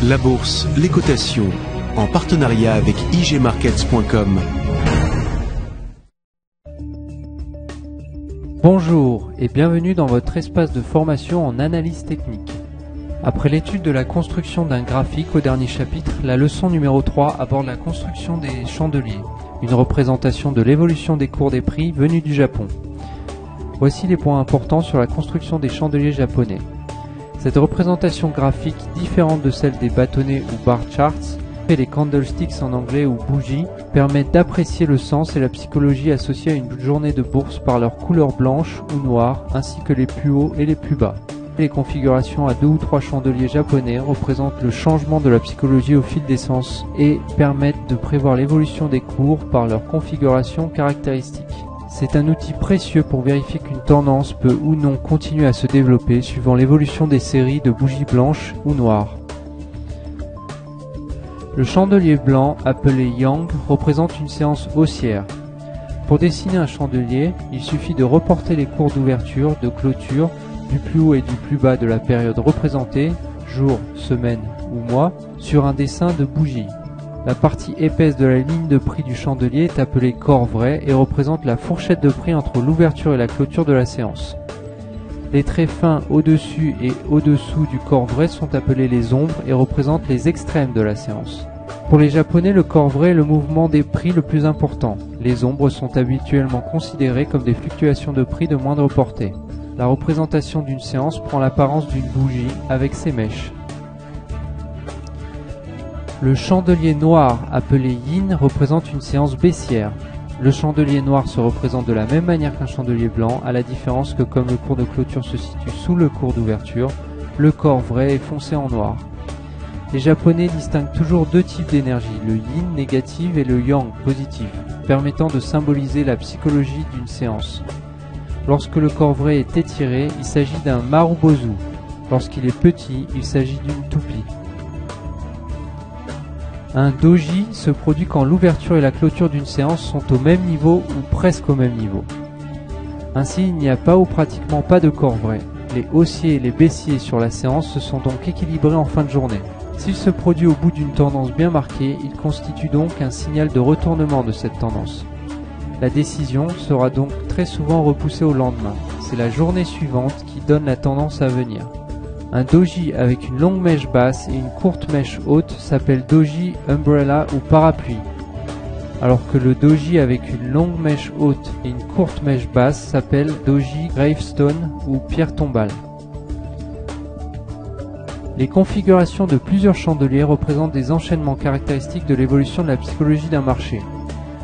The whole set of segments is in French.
La bourse, les cotations, en partenariat avec igmarkets.com. Bonjour et bienvenue dans votre espace de formation en analyse technique. Après l'étude de la construction d'un graphique au dernier chapitre, la leçon numéro 3 aborde la construction des chandeliers, une représentation de l'évolution des cours des prix venus du Japon. Voici les points importants sur la construction des chandeliers japonais. Cette représentation graphique, différente de celle des bâtonnets ou bar charts, et les candlesticks en anglais ou bougies, permettent d'apprécier le sens et la psychologie associée à une journée de bourse par leur couleur blanche ou noire, ainsi que les plus hauts et les plus bas. Les configurations à 2 ou 3 chandeliers japonais représentent le changement de la psychologie au fil des sens et permettent de prévoir l'évolution des cours par leur configuration caractéristique. C'est un outil précieux pour vérifier qu'une tendance peut ou non continuer à se développer suivant l'évolution des séries de bougies blanches ou noires. Le chandelier blanc, appelé Yang, représente une séance haussière. Pour dessiner un chandelier, il suffit de reporter les cours d'ouverture, de clôture, du plus haut et du plus bas de la période représentée, jour, semaine ou mois, sur un dessin de bougie. La partie épaisse de la ligne de prix du chandelier est appelée corps vrai et représente la fourchette de prix entre l'ouverture et la clôture de la séance. Les traits fins au-dessus et au-dessous du corps vrai sont appelés les ombres et représentent les extrêmes de la séance. Pour les Japonais, le corps vrai est le mouvement des prix le plus important. Les ombres sont habituellement considérées comme des fluctuations de prix de moindre portée. La représentation d'une séance prend l'apparence d'une bougie avec ses mèches. Le chandelier noir, appelé yin, représente une séance baissière. Le chandelier noir se représente de la même manière qu'un chandelier blanc, à la différence que comme le cours de clôture se situe sous le cours d'ouverture, le corps vrai est foncé en noir. Les Japonais distinguent toujours 2 types d'énergie, le yin négative et le yang positif, permettant de symboliser la psychologie d'une séance. Lorsque le corps vrai est étiré, il s'agit d'un marubozu. Lorsqu'il est petit, il s'agit d'une toupie. Un doji se produit quand l'ouverture et la clôture d'une séance sont au même niveau ou presque au même niveau. Ainsi, il n'y a pas ou pratiquement pas de corps vrai. Les haussiers et les baissiers sur la séance se sont donc équilibrés en fin de journée. S'il se produit au bout d'une tendance bien marquée, il constitue donc un signal de retournement de cette tendance. La décision sera donc très souvent repoussée au lendemain. C'est la journée suivante qui donne la tendance à venir. Un doji avec une longue mèche basse et une courte mèche haute s'appelle doji umbrella ou parapluie, alors que le doji avec une longue mèche haute et une courte mèche basse s'appelle doji gravestone ou pierre tombale. Les configurations de plusieurs chandeliers représentent des enchaînements caractéristiques de l'évolution de la psychologie d'un marché.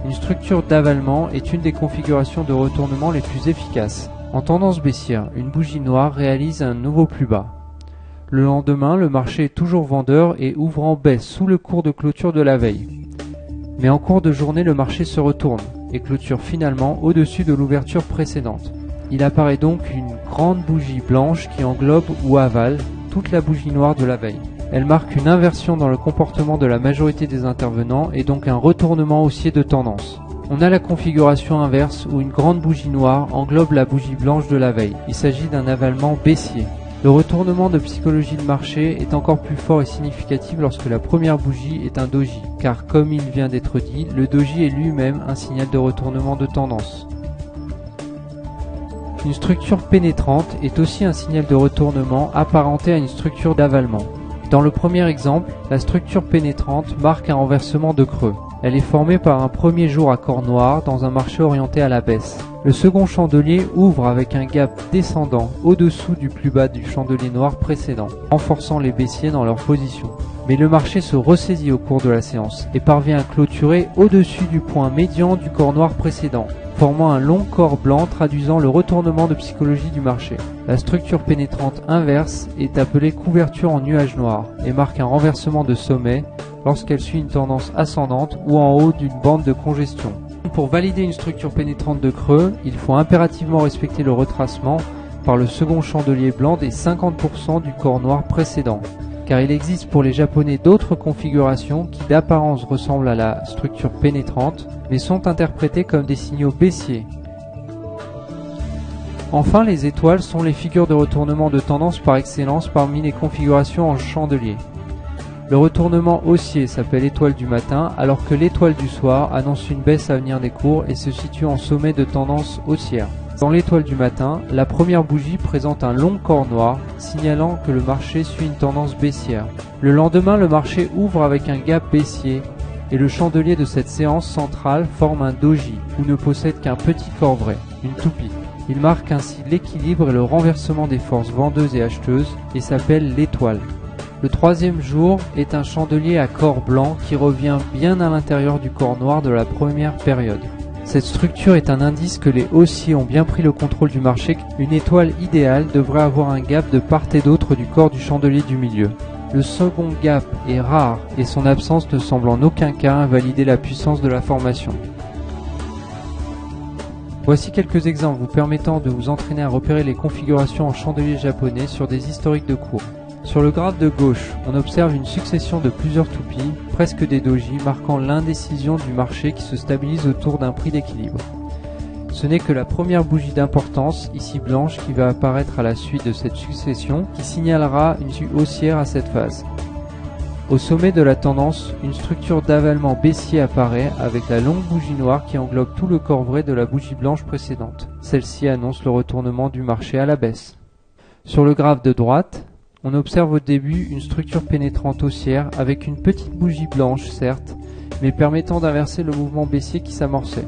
Une structure d'avalement est une des configurations de retournement les plus efficaces. En tendance baissière, une bougie noire réalise un nouveau plus bas. Le lendemain, le marché est toujours vendeur et ouvre en baisse sous le cours de clôture de la veille. Mais en cours de journée, le marché se retourne et clôture finalement au-dessus de l'ouverture précédente. Il apparaît donc une grande bougie blanche qui englobe ou avale toute la bougie noire de la veille. Elle marque une inversion dans le comportement de la majorité des intervenants et donc un retournement haussier de tendance. On a la configuration inverse où une grande bougie noire englobe la bougie blanche de la veille. Il s'agit d'un avalement baissier. Le retournement de psychologie de marché est encore plus fort et significatif lorsque la première bougie est un doji, car comme il vient d'être dit, le doji est lui-même un signal de retournement de tendance. Une structure pénétrante est aussi un signal de retournement apparenté à une structure d'avalement. Dans le premier exemple, la structure pénétrante marque un renversement de creux. Elle est formée par un premier jour à corps noir dans un marché orienté à la baisse. Le second chandelier ouvre avec un gap descendant au-dessous du plus bas du chandelier noir précédent, renforçant les baissiers dans leur position. Mais le marché se ressaisit au cours de la séance et parvient à clôturer au-dessus du point médian du corps noir précédent, formant un long corps blanc traduisant le retournement de psychologie du marché. La structure pénétrante inverse est appelée couverture en nuage noir et marque un renversement de sommet lorsqu'elle suit une tendance ascendante ou en haut d'une bande de congestion. Pour valider une structure pénétrante de creux, il faut impérativement respecter le retracement par le second chandelier blanc des 50% du corps noir précédent, car il existe pour les Japonais d'autres configurations qui d'apparence ressemblent à la structure pénétrante, mais sont interprétées comme des signaux baissiers. Enfin, les étoiles sont les figures de retournement de tendance par excellence parmi les configurations en chandelier. Le retournement haussier s'appelle étoile du matin, alors que l'étoile du soir annonce une baisse à venir des cours et se situe en sommet de tendance haussière. Dans l'étoile du matin, la première bougie présente un long corps noir, signalant que le marché suit une tendance baissière. Le lendemain, le marché ouvre avec un gap baissier, et le chandelier de cette séance centrale forme un doji, ou ne possède qu'un petit corps vrai, une toupie. Il marque ainsi l'équilibre et le renversement des forces vendeuses et acheteuses, et s'appelle l'étoile. Le troisième jour est un chandelier à corps blanc qui revient bien à l'intérieur du corps noir de la première période. Cette structure est un indice que les haussiers ont bien pris le contrôle du marché. Une étoile idéale devrait avoir un gap de part et d'autre du corps du chandelier du milieu. Le second gap est rare et son absence ne semble en aucun cas invalider la puissance de la formation. Voici quelques exemples vous permettant de vous entraîner à repérer les configurations en chandelier japonais sur des historiques de cours. Sur le graphe de gauche, on observe une succession de plusieurs toupies, presque des dojis, marquant l'indécision du marché qui se stabilise autour d'un prix d'équilibre. Ce n'est que la première bougie d'importance, ici blanche, qui va apparaître à la suite de cette succession, qui signalera une issue haussière à cette phase. Au sommet de la tendance, une structure d'avalement baissier apparaît avec la longue bougie noire qui englobe tout le corps vrai de la bougie blanche précédente. Celle-ci annonce le retournement du marché à la baisse. Sur le graphe de droite, on observe au début une structure pénétrante haussière avec une petite bougie blanche, certes, mais permettant d'inverser le mouvement baissier qui s'amorçait.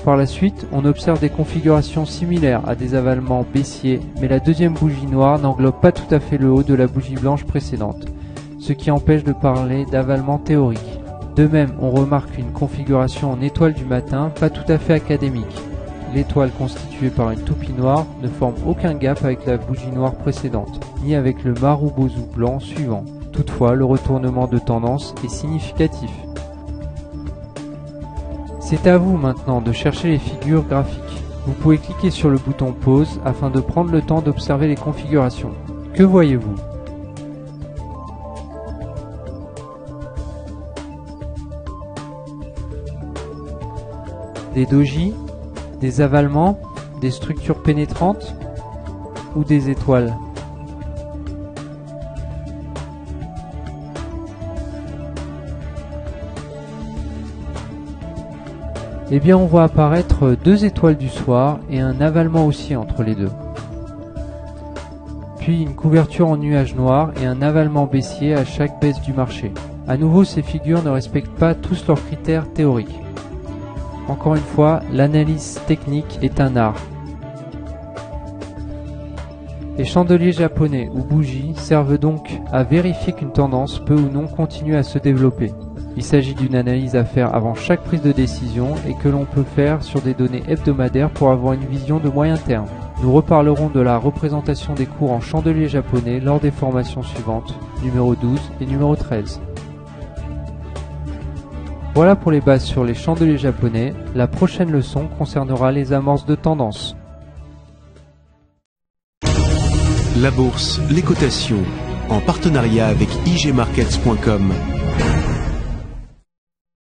Par la suite, on observe des configurations similaires à des avalements baissiers, mais la deuxième bougie noire n'englobe pas tout à fait le haut de la bougie blanche précédente, ce qui empêche de parler d'avalement théorique. De même, on remarque une configuration en étoile du matin pas tout à fait académique. L'étoile constituée par une toupie noire ne forme aucun gap avec la bougie noire précédente, ni avec le Marubozu blanc suivant. Toutefois, le retournement de tendance est significatif. C'est à vous maintenant de chercher les figures graphiques. Vous pouvez cliquer sur le bouton pause afin de prendre le temps d'observer les configurations. Que voyez-vous ? Des dojis, des avalements, des structures pénétrantes ou des étoiles. Eh bien, on voit apparaître deux étoiles du soir et un avalement haussier entre les deux. Puis une couverture en nuage noir et un avalement baissier à chaque baisse du marché. À nouveau, ces figures ne respectent pas tous leurs critères théoriques. Encore une fois, l'analyse technique est un art. Les chandeliers japonais ou bougies servent donc à vérifier qu'une tendance peut ou non continuer à se développer. Il s'agit d'une analyse à faire avant chaque prise de décision et que l'on peut faire sur des données hebdomadaires pour avoir une vision de moyen terme. Nous reparlerons de la représentation des cours en chandelier japonais lors des formations suivantes, numéro 12 et numéro 13. Voilà pour les bases sur les chandeliers japonais. La prochaine leçon concernera les amorces de tendance. La bourse, les cotations, en partenariat avec igmarkets.com.